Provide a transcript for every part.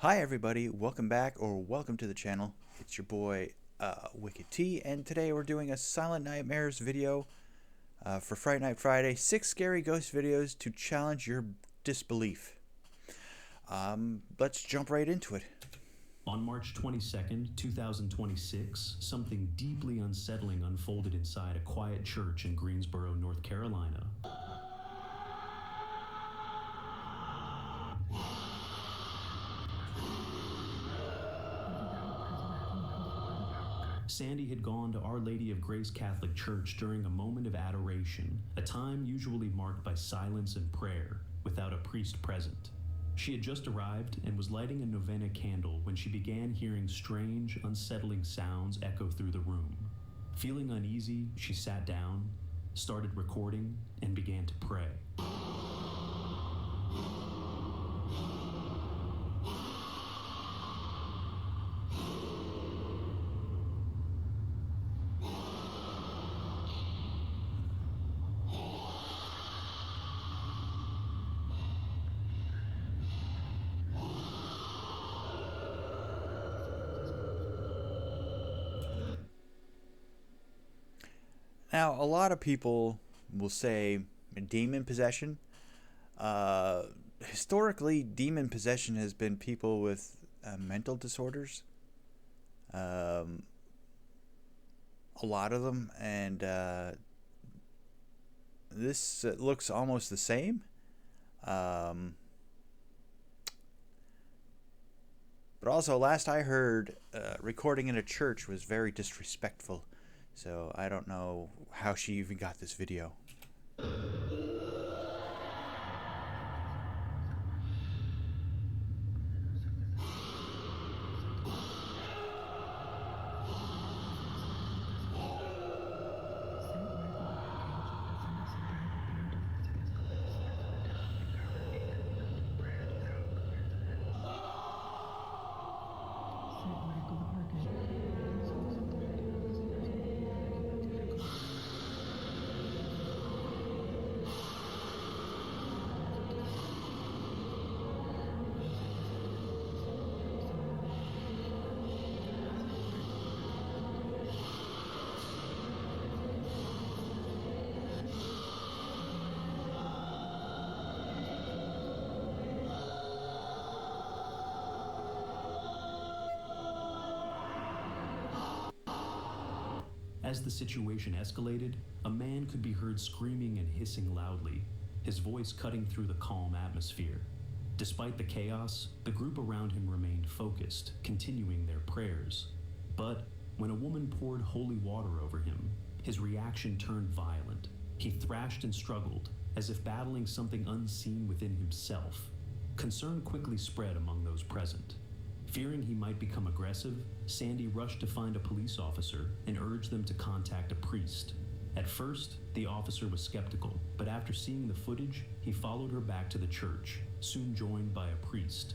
Hi everybody, welcome back or welcome to the channel. It's your boy Reactee, and today we're doing a Silent Nightmares video for Fright Night Friday. 6 scary ghost videos to challenge your disbelief. Let's jump right into it. On March 22nd, 2026, something deeply unsettling unfolded inside a quiet church in Greensboro, North Carolina. Sandy had gone to Our Lady of Grace Catholic Church during a moment of adoration, a time usually marked by silence and prayer, without a priest present. She had just arrived and was lighting a novena candle when she began hearing strange, unsettling sounds echo through the room. Feeling uneasy, she sat down, started recording, and began to pray. Now, a lot of people will say demon possession. Historically, demon possession has been people with mental disorders. A lot of them, and this looks almost the same. But also, last I heard, recording in a church was very disrespectful. So I don't know how she even got this video. As the situation escalated, a man could be heard screaming and hissing loudly, his voice cutting through the calm atmosphere. Despite the chaos, the group around him remained focused, continuing their prayers. But when a woman poured holy water over him, his reaction turned violent. He thrashed and struggled, as if battling something unseen within himself. Concern quickly spread among those present. Fearing he might become aggressive, Sandy rushed to find a police officer and urged them to contact a priest. At first, the officer was skeptical, but after seeing the footage, he followed her back to the church, soon joined by a priest.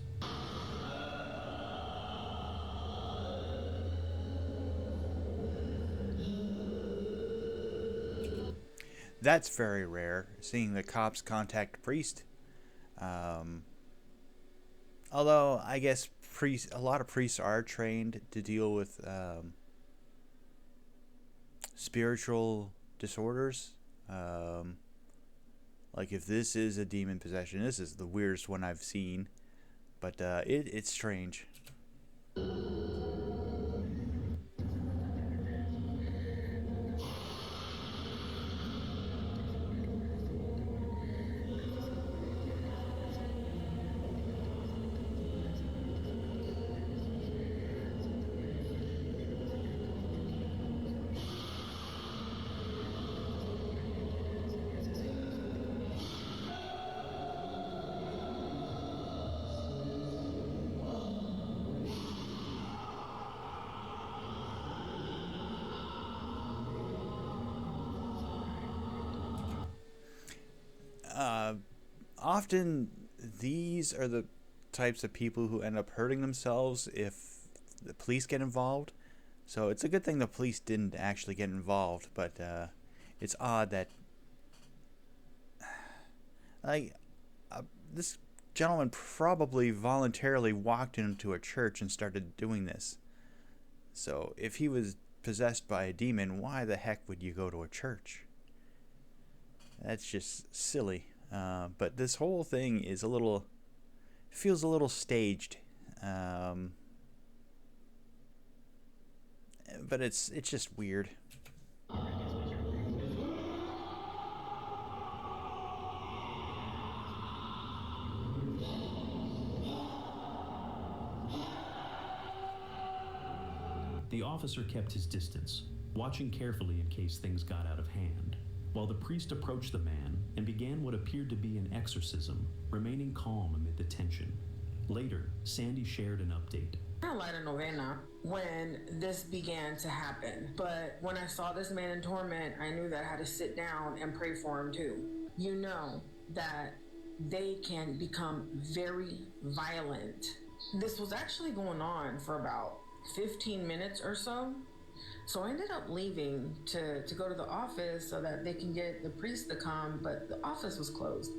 That's very rare, seeing the cops contact a priest. Although I guess a lot of priests are trained to deal with spiritual disorders. Like if this is a demon possession, this is the weirdest one I've seen, but it's strange. Often these are the types of people who end up hurting themselves if the police get involved. So it's a good thing the police didn't actually get involved, but it's odd that like this gentleman probably voluntarily walked into a church and started doing this. So if he was possessed by a demon, why the heck would you go to a church? That's just silly. But this whole thing is feels a little staged. But it's just weird. The officer kept his distance, watching carefully in case things got out of hand, while the priest approached the man and began what appeared to be an exorcism, remaining calm amid the tension. Later, Sandy shared an update. I light a novena when this began to happen, but when I saw this man in torment, I knew that I had to sit down and pray for him too. You know that they can become very violent. This was actually going on for about 15 minutes or so. So I ended up leaving to go to the office so that they can get the priest to come, but the office was closed.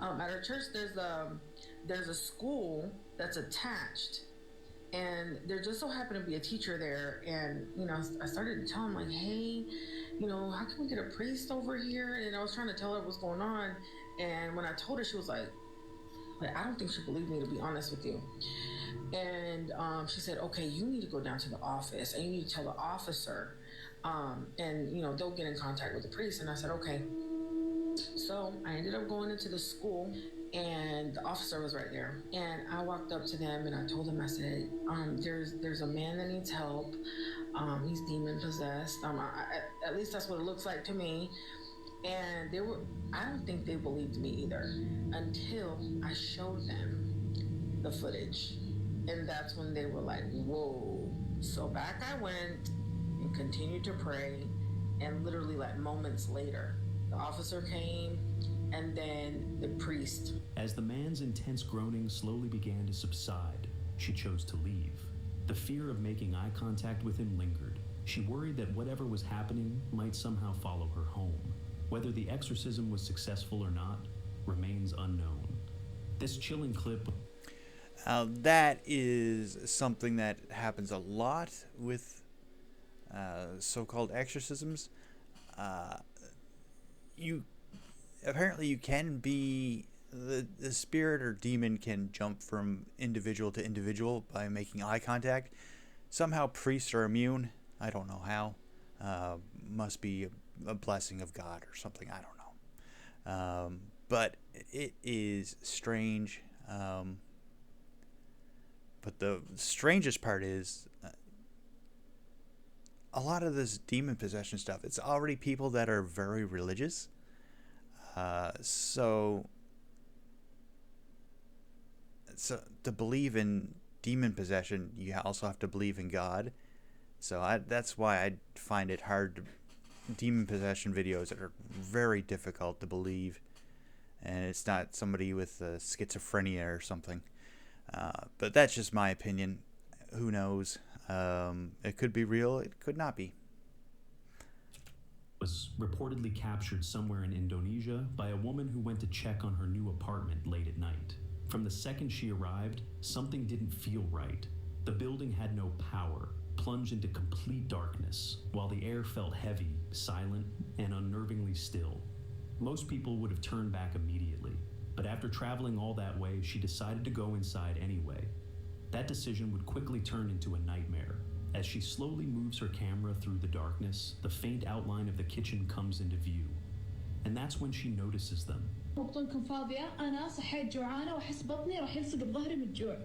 At our church, there's a school that's attached, and there just so happened to be a teacher there. And I started to tell him, like, hey, how can we get a priest over here? And I was trying to tell her what's going on. And when I told her, she was like, I don't think she believed me, to be honest with you. And she said, okay, you need to go down to the office and you need to tell the officer, and they'll get in contact with the priest. And I said, okay. So I ended up going into the school, and the officer was right there. And I walked up to them and I told them, I said, there's a man that needs help. He's demon possessed. At least that's what it looks like to me. And I don't think they believed me either until I showed them the footage. And that's when they were like, whoa. So back I went and continued to pray. And literally, like, moments later, the officer came, and then the priest. As the man's intense groaning slowly began to subside, she chose to leave. The fear of making eye contact with him lingered. She worried that whatever was happening might somehow follow her home. Whether the exorcism was successful or not remains unknown. This chilling clip... That is something that happens a lot with so-called exorcisms. Apparently you can be... The spirit or demon can jump from individual to individual by making eye contact. Somehow priests are immune. I don't know how. Must be a blessing of God or something. I don't know. But it is strange. But the strangest part is a lot of this demon possession stuff, it's already people that are very religious. So to believe in demon possession, you also have to believe in God. So that's why I find it hard to... Demon possession videos that are very difficult to believe. And it's not somebody with schizophrenia or something. But that's just my opinion. Who knows? It could be real. It could not be. Was reportedly captured somewhere in Indonesia by a woman who went to check on her new apartment late at night. From the second she arrived, something didn't feel right. The building had no power, plunged into complete darkness, while the air felt heavy, silent, and unnervingly still. Most people would have turned back immediately, but after traveling all that way, she decided to go inside anyway. That decision would quickly turn into a nightmare. As she slowly moves her camera through the darkness, the faint outline of the kitchen comes into view. And that's when she notices them. بطنكم فاضية أنا صحيت جوعانة وأحس بطني راح يلصق بظهري من الجوع.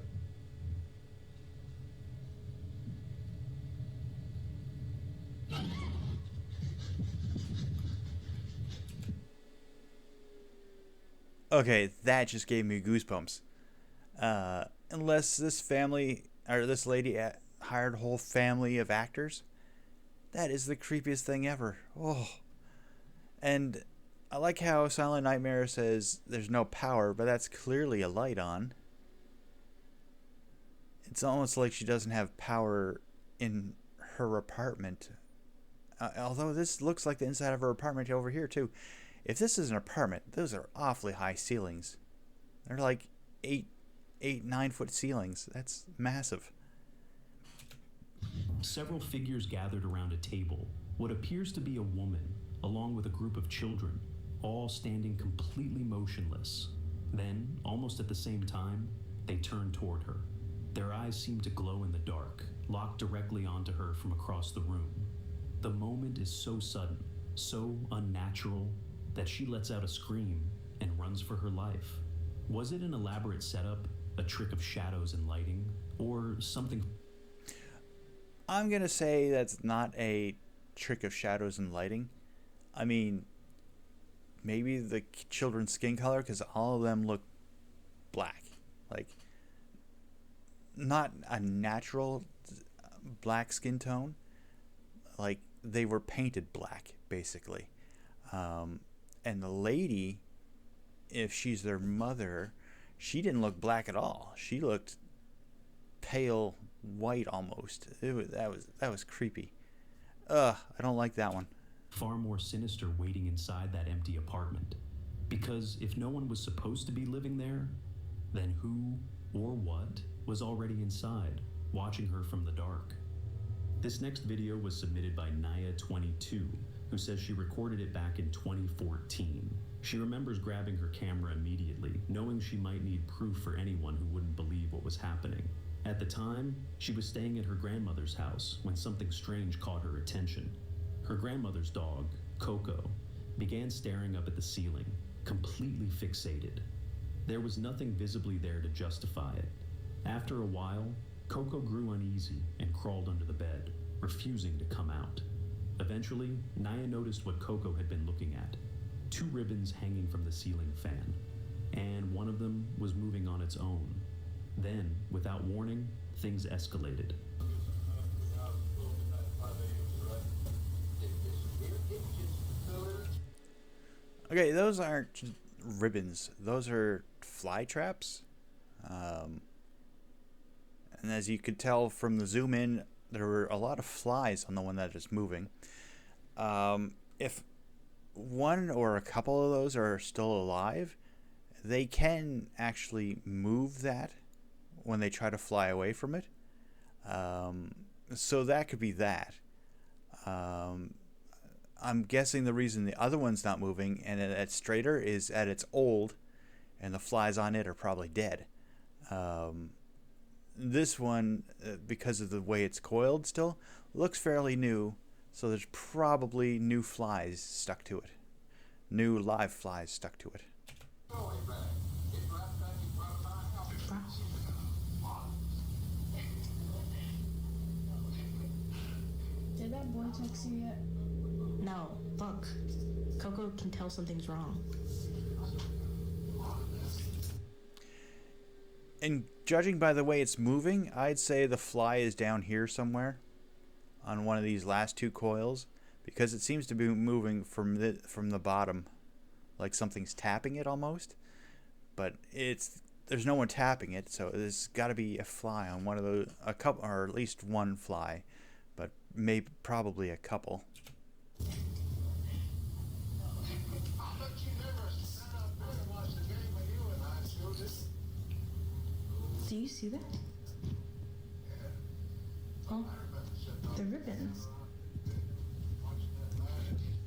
Okay, that just gave me goosebumps. Unless this family, or this lady hired a whole family of actors, that is the creepiest thing ever. Oh. And I like how Silent Nightmare says there's no power, but that's clearly a light on. It's almost like she doesn't have power in her apartment. Although this looks like the inside of her apartment over here too. If this is an apartment, those are awfully high ceilings. They're like 9 foot ceilings. That's massive. Several figures gathered around a table, what appears to be a woman, along with a group of children, all standing completely motionless. Then, almost at the same time, they turned toward her. Their eyes seemed to glow in the dark, locked directly onto her from across the room. The moment is so sudden, so unnatural, that she lets out a scream and runs for her life. Was it an elaborate setup, a trick of shadows and lighting, or something? I'm going to say that's not a trick of shadows and lighting. I mean, maybe the children's skin color, because all of them look black. Like, not a natural black skin tone. Like, they were painted black, basically. And the lady, if she's their mother, she didn't look black at all. She looked pale white almost. That was creepy. I don't like that one. Far more sinister waiting inside that empty apartment. Because if no one was supposed to be living there, then who or what was already inside, watching her from the dark? This next video was submitted by Naya22, who says she recorded it back in 2014. She remembers grabbing her camera immediately, knowing she might need proof for anyone who wouldn't believe what was happening. At the time, she was staying at her grandmother's house when something strange caught her attention. Her grandmother's dog, Coco, began staring up at the ceiling, completely fixated. There was nothing visibly there to justify it. After a while, Coco grew uneasy and crawled under the bed, refusing to come out. Eventually, Naya noticed what Coco had been looking at: 2 ribbons hanging from the ceiling fan, and one of them was moving on its own. Then, without warning, things escalated. Okay, those aren't ribbons. Those are fly traps. And as you could tell from the zoom in, there were a lot of flies on the one that is moving. If one or a couple of those are still alive, they can actually move that when they try to fly away from it. So that could be that. I'm guessing the reason the other one's not moving and it's straighter is that it's old and the flies on it are probably dead. This one, because of the way it's coiled still, looks fairly new, so there's probably new flies stuck to it. New live flies stuck to it. Did that boy text you yet? No, look. Coco can tell something's wrong. And judging by the way it's moving, I'd say the fly is down here somewhere on one of these last 2 coils, because it seems to be moving from the bottom, like something's tapping it almost. But there's no one tapping it, so there's got to be a fly on one of those, a couple, or at least one fly, but probably a couple. Do you see that? Oh, the ribbons.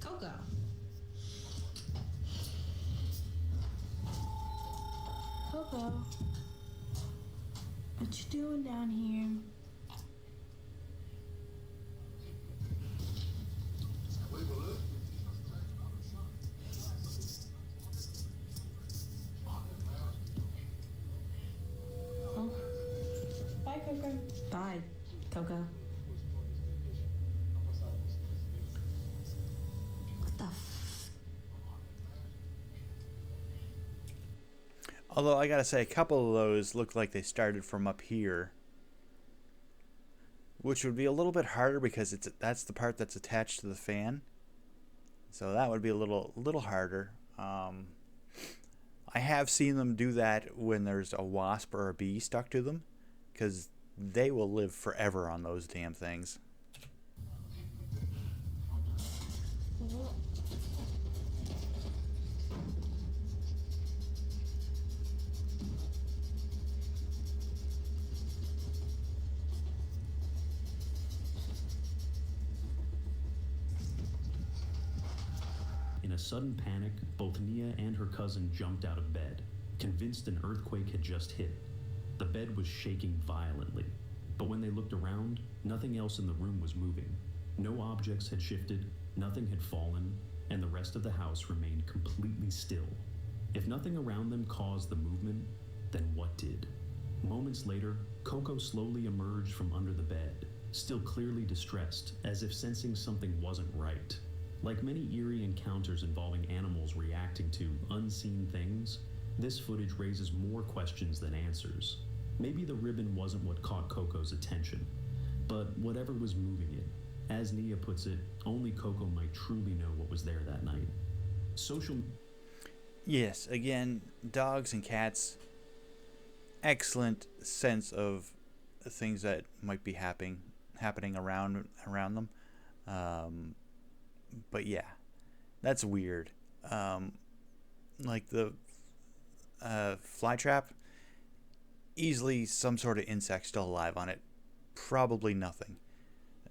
Coco. Coco. What you doing down here? Bye, Coco. Bye, Coco. What the Although I gotta say, a couple of those look like they started from up here, which would be a little bit harder because that's the part that's attached to the fan. So that would be a little harder. I have seen them do that when there's a wasp or a bee stuck to them, because they will live forever on those damn things. In a sudden panic, both Nia and her cousin jumped out of bed, convinced an earthquake had just hit. The bed was shaking violently, but when they looked around, nothing else in the room was moving. No objects had shifted, nothing had fallen, and the rest of the house remained completely still. If nothing around them caused the movement, then what did? Moments later, Coco slowly emerged from under the bed, still clearly distressed, as if sensing something wasn't right. Like many eerie encounters involving animals reacting to unseen things, this footage raises more questions than answers. Maybe the ribbon wasn't what caught Coco's attention, but whatever was moving it, as Nia puts it, only Coco might truly know what was there that night. Yes, again, dogs and cats, excellent sense of things that might be happening around them. But yeah, that's weird. Like the fly trap, easily some sort of insect still alive on it. Probably nothing.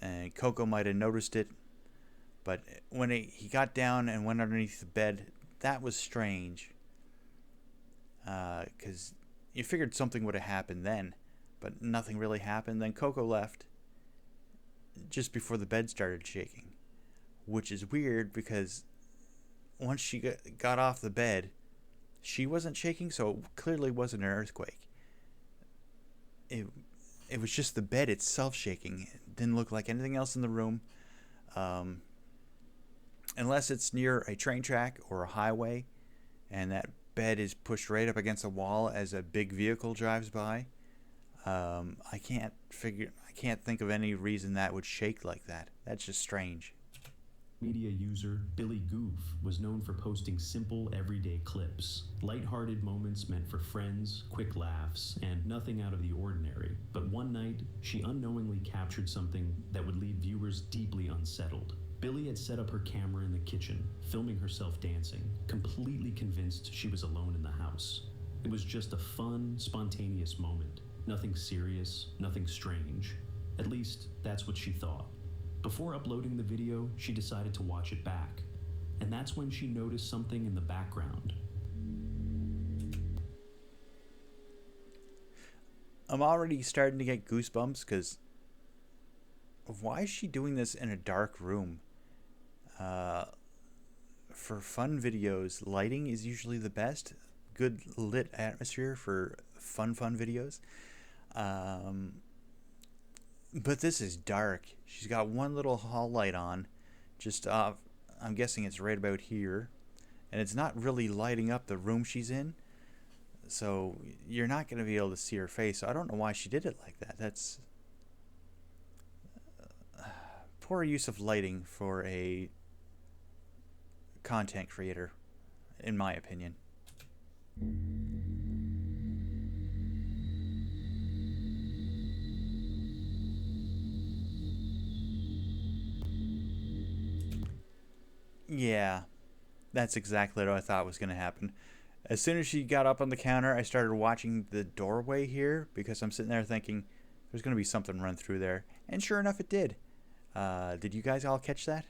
And Coco might have noticed it, but when he got down and went underneath the bed, that was strange. Because you figured something would have happened then, but nothing really happened. Then Coco left just before the bed started shaking, which is weird because once she got off the bed, she wasn't shaking, so it clearly wasn't an earthquake. It was just the bed itself shaking. It didn't look like anything else in the room. Unless it's near a train track or a highway, and that bed is pushed right up against a wall as a big vehicle drives by. I can't think of any reason that would shake like that. That's just strange. Media user Billy Goof was known for posting simple, everyday clips, lighthearted moments meant for friends, quick laughs, and nothing out of the ordinary. But one night, she unknowingly captured something that would leave viewers deeply unsettled. Billy had set up her camera in the kitchen, filming herself dancing, completely convinced she was alone in the house. It was just a fun, spontaneous moment. Nothing serious, nothing strange. At least, that's what she thought. Before uploading the video, she decided to watch it back. And that's when she noticed something in the background. I'm already starting to get goosebumps because why is she doing this in a dark room? For fun videos, lighting is usually the best. Good lit atmosphere for fun videos. But this is dark. She's got one little hall light on, just off. I'm guessing it's right about here, and it's not really lighting up the room she's in. So you're not going to be able to see her face. So I don't know why she did it like that. That's poor use of lighting for a content creator, in my opinion. Yeah, that's exactly what I thought was going to happen. As soon as she got up on the counter, I started watching the doorway here because I'm sitting there thinking there's going to be something run through there. And sure enough, it did. Did you guys all catch that?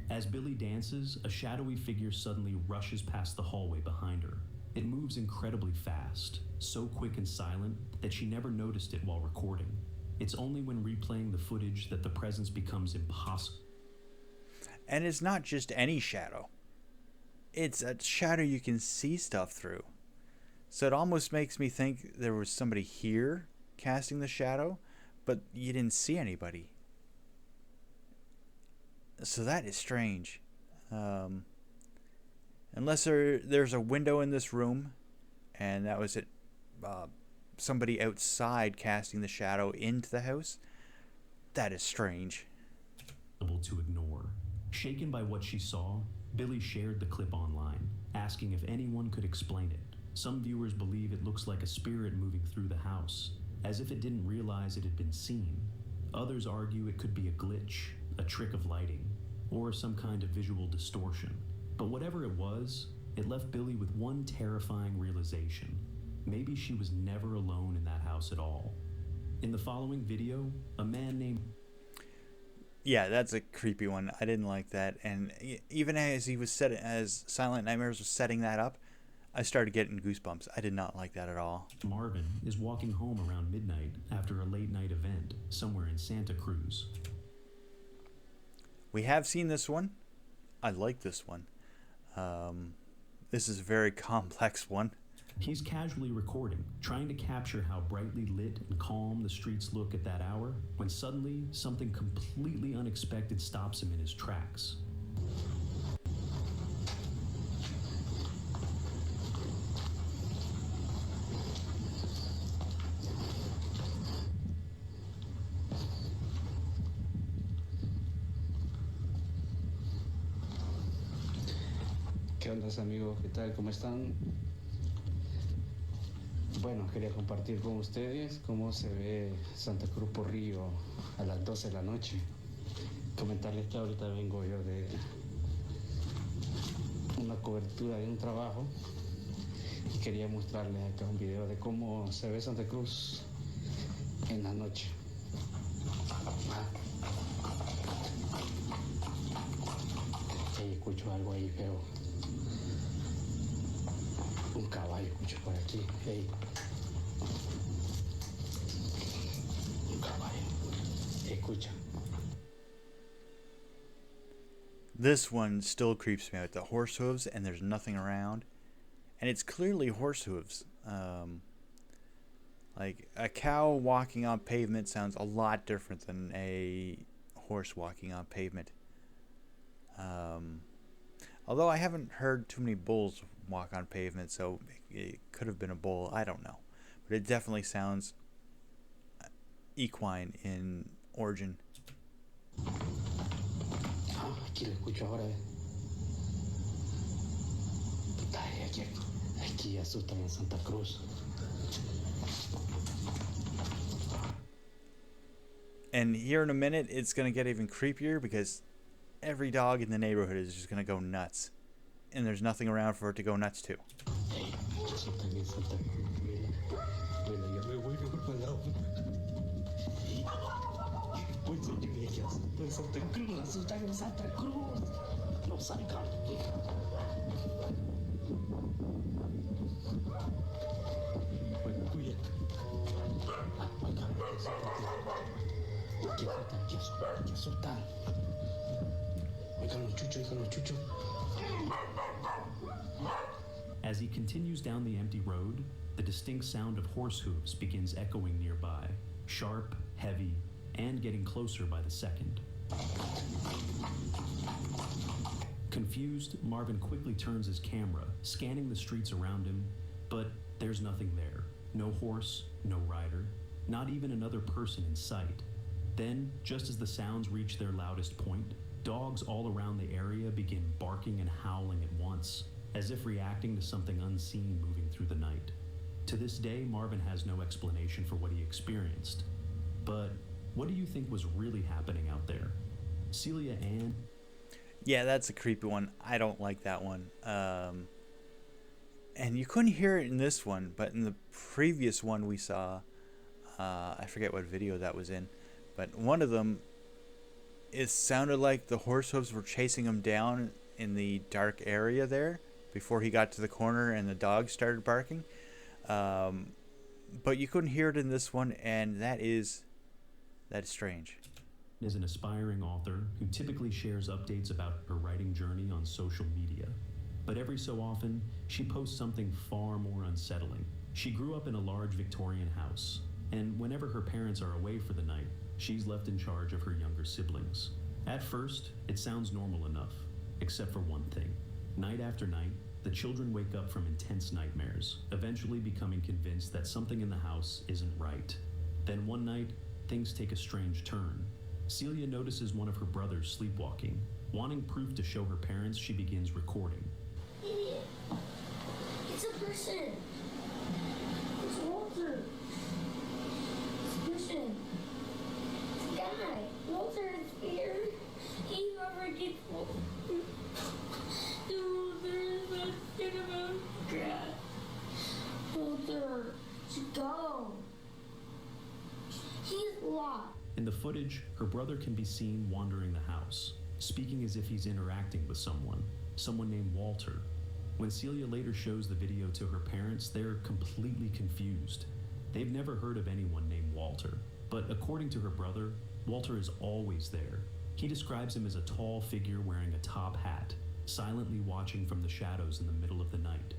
As Billy dances, a shadowy figure suddenly rushes past the hallway behind her. It moves incredibly fast, so quick and silent that she never noticed it while recording. It's only when replaying the footage that the presence becomes impossible. And it's not just any shadow. It's a shadow you can see stuff through. So it almost makes me think there was somebody here casting the shadow, but you didn't see anybody. So that is strange. Unless there's a window in this room, and that was it. Somebody outside casting the shadow into the house. That is strange. To ignore. Shaken by what she saw, Billy shared the clip online, asking if anyone could explain it. Some viewers believe it looks like a spirit moving through the house, as if it didn't realize it had been seen. Others argue it could be a glitch, a trick of lighting, or some kind of visual distortion. But whatever it was, it left Billy with one terrifying realization. Maybe she was never alone in that house at all. In the following video, a man named... Yeah, that's a creepy one. I didn't like that. And even as as Silent Nightmares was setting that up, I started getting goosebumps. I did not like that at all. Marvin is walking home around midnight after a late night event somewhere in Santa Cruz. We have seen this one. I like this one. This is a very complex one. He's casually recording, trying to capture how brightly lit and calm the streets look at that hour, when suddenly something completely unexpected stops him in his tracks. ¿Qué onda, amigos? ¿Qué tal? ¿Cómo están? Bueno, quería compartir con ustedes cómo se ve Santa Cruz por Río a las 12 de la noche. Comentarles que ahorita vengo yo de una cobertura de un trabajo y quería mostrarles acá un video de cómo se ve Santa Cruz en la noche. Sí, escucho algo ahí, pero un caballo escucho por aquí. Hey. Un caballo. Escucha. This one still creeps me out. The horse hooves and there's nothing around. And it's clearly horse hooves. Like a cow walking on pavement sounds a lot different than a horse walking on pavement. Although I haven't heard too many bulls walk on pavement, so it could have been a bull. I don't know. But it definitely sounds equine in origin. Aquí lo escucho ahora. Aquí asustan en Santa Cruz. And here in a minute, it's going to get even creepier because every dog in the neighborhood is just going to go nuts. And there's nothing around for it to go nuts to. Hey, asustan en Santa Cruz. Mira, ya me voy mejor para el lado. Pues señores, que asustan en Santa Cruz, asustan en Santa Cruz. No salgan. Bueno, cuídate. Oigan, que asustan. Oigan los chuchos. As he continues down the empty road, the distinct sound of horse hooves begins echoing nearby, sharp, heavy, and getting closer by the second. Confused, Marvin quickly turns his camera, scanning the streets around him, but there's nothing there. No horse, no rider, not even another person in sight. Then, just as the sounds reach their loudest point, dogs all around the area begin barking and howling at once, as if reacting to something unseen moving through the night. To this day, Marvin has no explanation for what he experienced. But what do you think was really happening out there? Celia Ann? Yeah, that's a creepy one. I don't like that one. And you couldn't hear it in this one, but in the previous one we saw, I forget what video that was in, but one of them, it sounded like the horse hooves were chasing him down in the dark area there before he got to the corner and the dog started barking. But you couldn't hear it in this one, and that is strange. Is an aspiring author who typically shares updates about her writing journey on social media. But every so often, she posts something far more unsettling. She grew up in a large Victorian house, and whenever her parents are away for the night, she's left in charge of her younger siblings. At first, it sounds normal enough, except for one thing. Night after night, the children wake up from intense nightmares, eventually becoming convinced that something in the house isn't right. Then one night, things take a strange turn. Celia notices one of her brothers sleepwalking. Wanting proof to show her parents, she begins recording. Idiot! It's a person! It's Walter! It's a person! It's a guy! Walter is here! He's already... Walter is a cinnamon cat! Walter, just go! He's lost! In the footage, her brother can be seen wandering the house, speaking as if he's interacting with someone named Walter. When Celia later shows the video to her parents, they're completely confused. They've never heard of anyone named Walter, but according to her brother, Walter is always there. He describes him as a tall figure wearing a top hat, silently watching from the shadows in the middle of the night.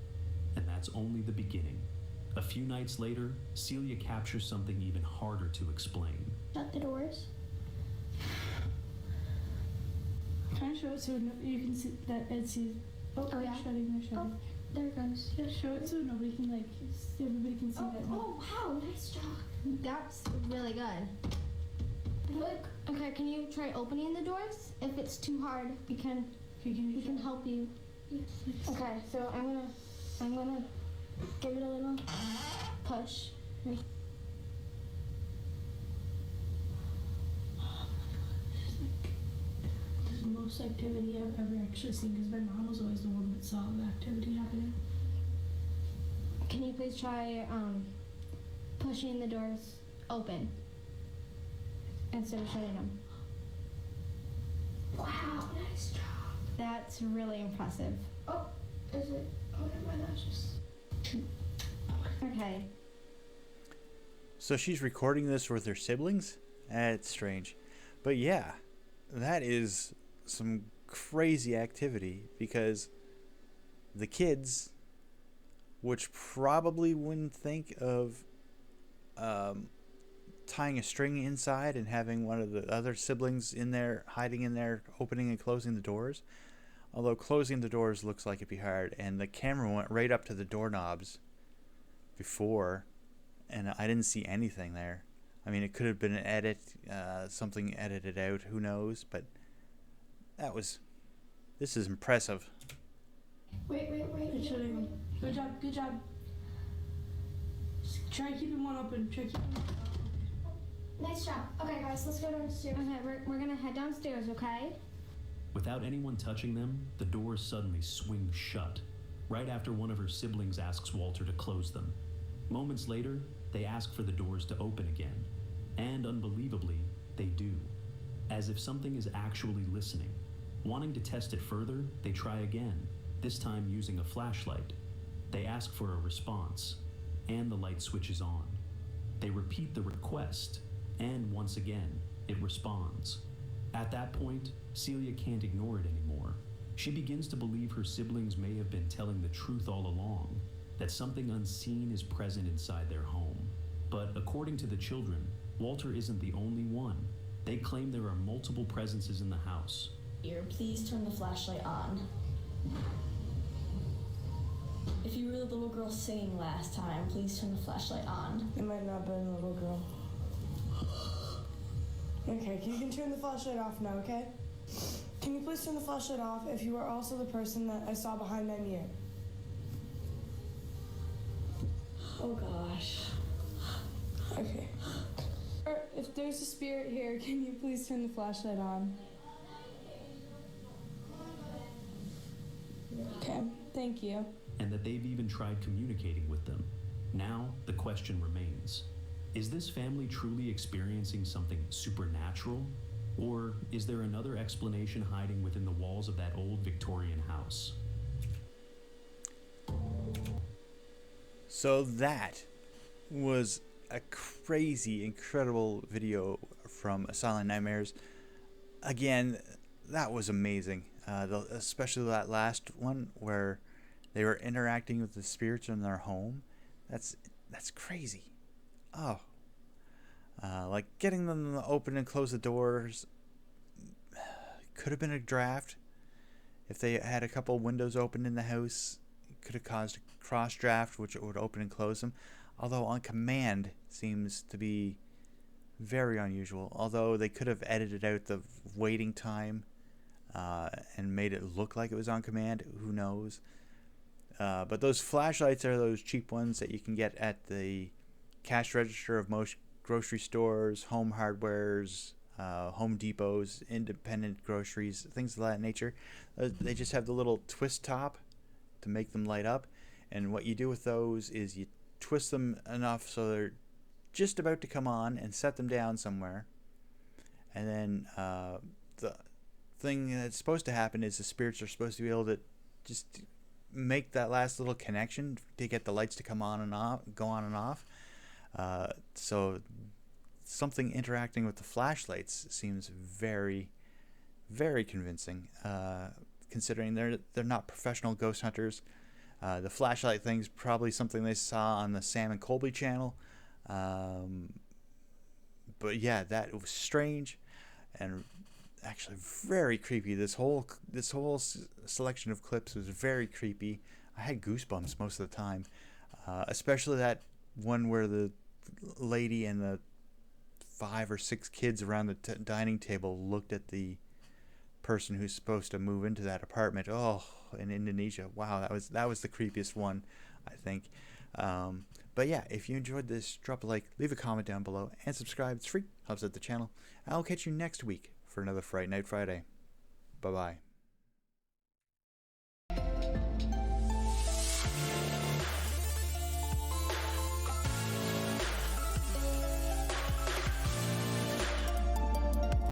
And that's only the beginning. A few nights later, Celia captures something even harder to explain. Shut the doors. Try to show it so you can see that Ed sees. Oh, yeah. They're shutting. Oh, there it goes. Yeah, show it so nobody can everybody can see that. Oh, wow, nice job. That's really good. Look, okay, can you try opening the doors? If it's too hard, we can help you. Yes. Okay, so I'm gonna give it a little push. This is the most activity I've ever actually seen because my mom was always the one that saw the activity happening. Can you please try pushing the doors open instead of shutting them? Wow, nice job. That's really impressive. Oh, is it? Oh, never mind, that's just... Okay. So she's recording this with her siblings? That's strange. But yeah, that is some crazy activity because the kids, which probably wouldn't think of tying a string inside and having one of the other siblings in there, hiding in there, opening and closing the doors. Although closing the doors looks like it'd be hard, and the camera went right up to the doorknobs before, and I didn't see anything there. I mean, it could have been an edit, something edited out, who knows, but this is impressive. Wait. Good job. Just try keeping one open. Nice job. Okay, guys, let's go downstairs. Okay, we're gonna head downstairs, okay? Without anyone touching them, the doors suddenly swing shut, right after one of her siblings asks Walter to close them. Moments later, they ask for the doors to open again, and unbelievably, they do, as if something is actually listening. Wanting to test it further, they try again, this time using a flashlight. They ask for a response, and the light switches on. They repeat the request, and once again, it responds. At that point, Celia can't ignore it anymore. She begins to believe her siblings may have been telling the truth all along, that something unseen is present inside their home. But according to the children, Walter isn't the only one. They claim there are multiple presences in the house. Here, please turn the flashlight on. If you were the little girl singing last time, please turn the flashlight on. It might not have been a little girl. Okay, you can turn the flashlight off now, okay? Can you please turn the flashlight off if you are also the person that I saw behind that mirror? Oh gosh. Okay. If there's a spirit here, can you please turn the flashlight on? Okay, thank you. And that they've even tried communicating with them. Now, the question remains. Is this family truly experiencing something supernatural? Or is there another explanation hiding within the walls of that old Victorian house? So that was a crazy, incredible video from Silent Nightmares. Again, that was amazing. Especially that last one where they were interacting with the spirits in their home. That's crazy. Oh, like getting them to open and close the doors could have been a draft. If they had a couple windows open in the house, it could have caused a cross draft, which would open and close them. Although on command seems to be very unusual. Although they could have edited out the waiting time and made it look like it was on command. Who knows? But those flashlights are those cheap ones that you can get at the cash register of most grocery stores, home hardwares, Home Depots, independent groceries, things of that nature. They just have the little twist top to make them light up. And what you do with those is you twist them enough so they're just about to come on and set them down somewhere. And then the thing that's supposed to happen is the spirits are supposed to be able to just make that last little connection to get the lights to come on and off, go on and off. So something interacting with the flashlights seems very, very convincing, considering they're not professional ghost hunters. The flashlight thing's probably something they saw on the Sam and Colby channel. But yeah, that was strange and actually very creepy. This whole selection of clips was very creepy. I had goosebumps most of the time, especially that one where the lady and the 5 or 6 kids around the dining table looked at the person who's supposed to move into that apartment. Oh, in Indonesia. Wow, that was the creepiest one, I think. But yeah, if you enjoyed this, drop a like, leave a comment down below, and subscribe. It's free, helps out the channel. I'll catch you next week for another Fright Night Friday. Bye-bye.